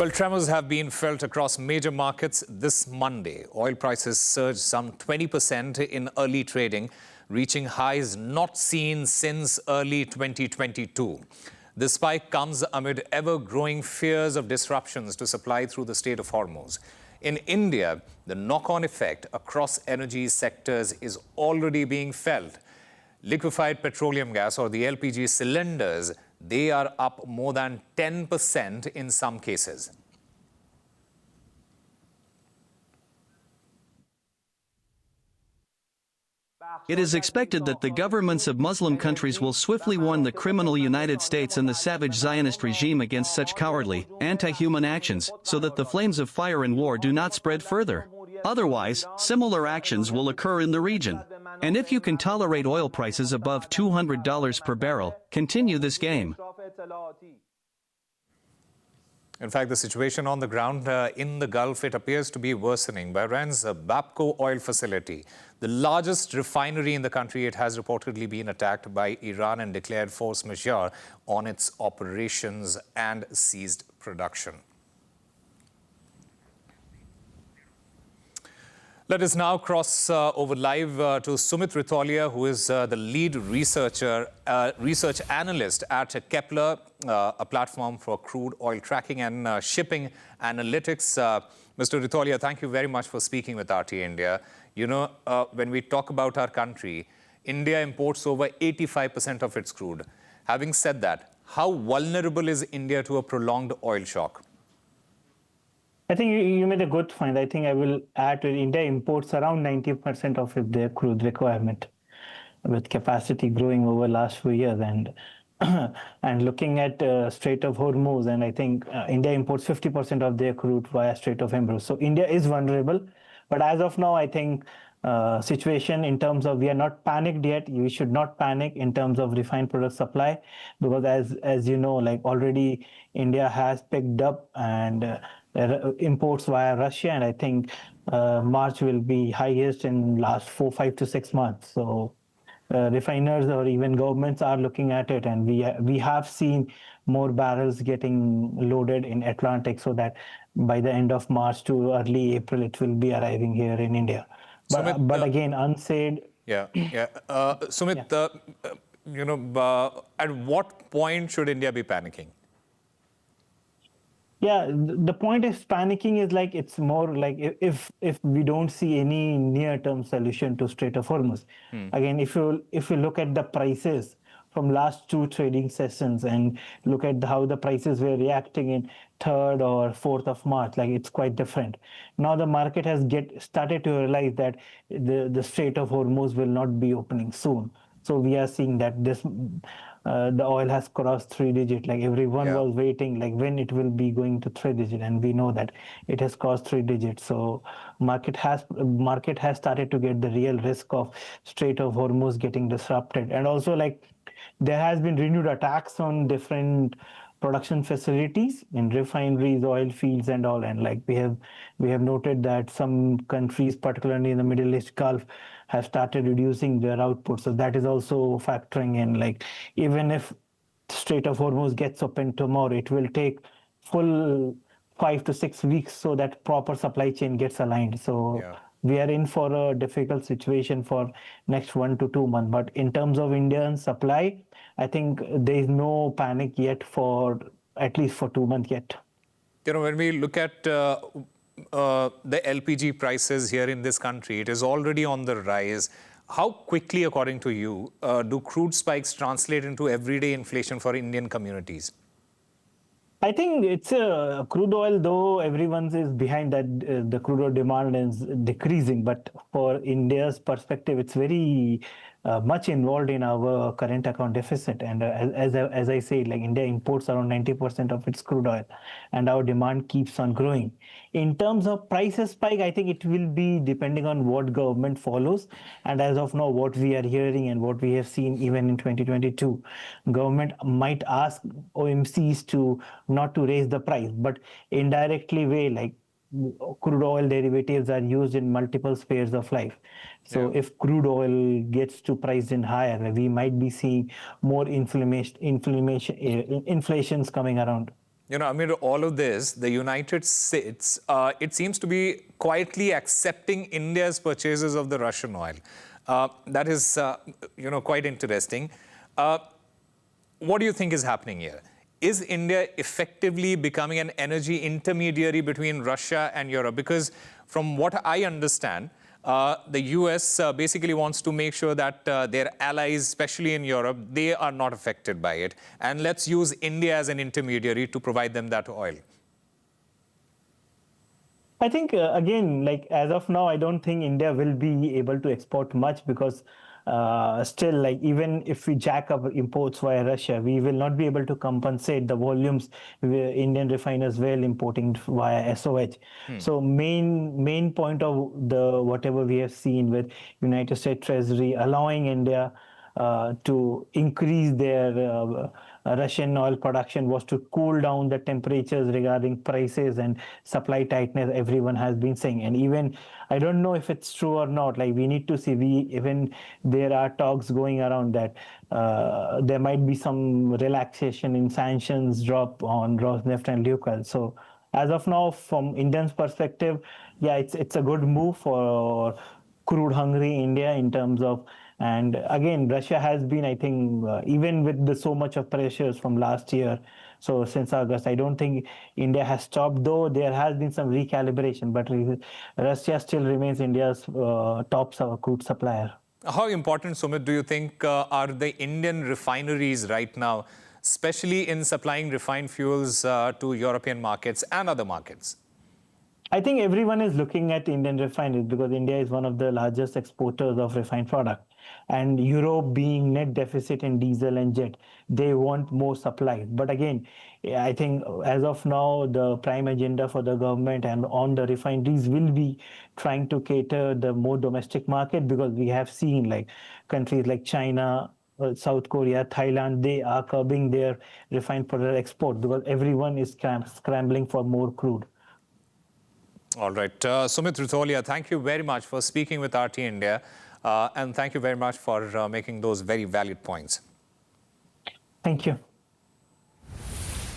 Well, tremors have been felt across major markets this Monday. Oil prices surged some 20% in early trading, reaching highs not seen since early 2022. The spike comes amid ever-growing fears of disruptions to supply through the Strait of Hormuz. In India, the knock-on effect across energy sectors is already being felt. Liquefied petroleum gas, or the LPG cylinders, they are up more than 10% in some cases. It is expected that the governments of Muslim countries will swiftly warn the criminal United States and the savage Zionist regime against such cowardly, anti-human actions, so that the flames of fire and war do not spread further. Otherwise, similar actions will occur in the region. And if you can tolerate oil prices above $200 per barrel, continue this game. In fact, the situation on the ground in the Gulf, it appears to be worsening. Bahrain's Bapco oil facility, the largest refinery in the country, it has reportedly been attacked by Iran and declared force majeure on its operations and ceased production. Let us now cross over live to Sumit Ritolia, who is the lead research analyst at Kepler, a platform for crude oil tracking and shipping analytics. Mr. Ritolia, thank you very much for speaking with RT India. You know, when we talk about our country, India imports over 85% of its crude. Having said that, how vulnerable is India to a prolonged oil shock? I think you made a good point. I think I will add to it. India imports around 90% of their crude requirement, with capacity growing over the last few years. And looking at Strait of Hormuz, and I think India imports 50% of their crude via Strait of Hormuz. So India is vulnerable. But as of now, I think situation in terms of we are not panicked yet. We should not panic in terms of refined product supply, because as you know, like already India has picked up and imports via Russia, and I think March will be highest in last 5 to 6 months. So refiners or even governments are looking at it, and we have seen more barrels getting loaded in Atlantic, so that by the end of March to early April, it will be arriving here in India. Sumit, but again, unsaid. Sumit, at what point should India be panicking? Yeah, the point is panicking is like, it's more like if we don't see any near-term solution to Strait of Hormuz. Again, if you look at the prices from last 2 trading sessions and look at how the prices were reacting in 3rd or 4th of March, like it's quite different. Now the market has started to realize that the Strait of Hormuz will not be opening soon. So we are seeing that the oil has crossed 3-digit. Like everyone was waiting, like when it will be going to 3-digit, and we know that it has crossed 3-digit. So market has started to get the real risk of Strait of Hormuz getting disrupted, and also like there has been renewed attacks on different production facilities in refineries, oil fields, and all. And like we have noted that some countries, particularly in the Middle East Gulf, have started reducing their output. So that is also factoring in. Like even if Strait of Hormuz gets open tomorrow, it will take full 5 to 6 weeks so that proper supply chain gets aligned. So we are in for a difficult situation for next 1 to 2 months. But in terms of Indian supply, I think there is no panic yet for at least for 2 months yet. You know, when we look at the LPG prices here in this country, it is already on the rise. How quickly, according to you, do crude spikes translate into everyday inflation for Indian communities? I think it's crude oil, though everyone is behind that the crude oil demand is decreasing. But for India's perspective, it's very much involved in our current account deficit. And as I say, like India imports around 90% of its crude oil, and our demand keeps on growing. In terms of prices spike, I think it will be depending on what government follows. And as of now, what we are hearing and what we have seen even in 2022, government might ask OMCs to not to raise the price, but indirectly way, like crude oil derivatives are used in multiple spheres of life. So if crude oil gets to priced in higher, we might be seeing more inflations coming around. Amid all of this, the United States, it seems to be quietly accepting India's purchases of the Russian oil. That is, quite interesting. What do you think is happening here? Is India effectively becoming an energy intermediary between Russia and Europe? Because from what I understand, the US basically wants to make sure that their allies, especially in Europe, they are not affected by it. And let's use India as an intermediary to provide them that oil. I think, again, like as of now, I don't think India will be able to export much because still, like even if we jack up imports via Russia, we will not be able to compensate the volumes Indian refiners were importing via SOH. So main point of the whatever we have seen with United States Treasury allowing India to increase their Russian oil production was to cool down the temperatures regarding prices and supply tightness everyone has been saying. And even, I don't know if it's true or not, like we need to see, even there are talks going around that there might be some relaxation in sanctions drop on Rosneft and Lukoil. So as of now, from Indians' perspective, yeah, it's a good move for crude hungry India in terms of, and again, Russia has been, I think, even with so much of pressures from last year, so since August, I don't think India has stopped, though there has been some recalibration, but Russia still remains India's top crude supplier. How important, Sumit, do you think are the Indian refineries right now, especially in supplying refined fuels to European markets and other markets? I think everyone is looking at Indian refineries because India is one of the largest exporters of refined product. And Europe being net deficit in diesel and jet, they want more supply. But again, I think as of now, the prime agenda for the government and on the refineries will be trying to cater the more domestic market, because we have seen like countries like China, South Korea, Thailand, they are curbing their refined product export because everyone is scrambling for more crude. All right. Sumit Rutholia, thank you very much for speaking with RT India. And thank you very much for making those very valid points. Thank you.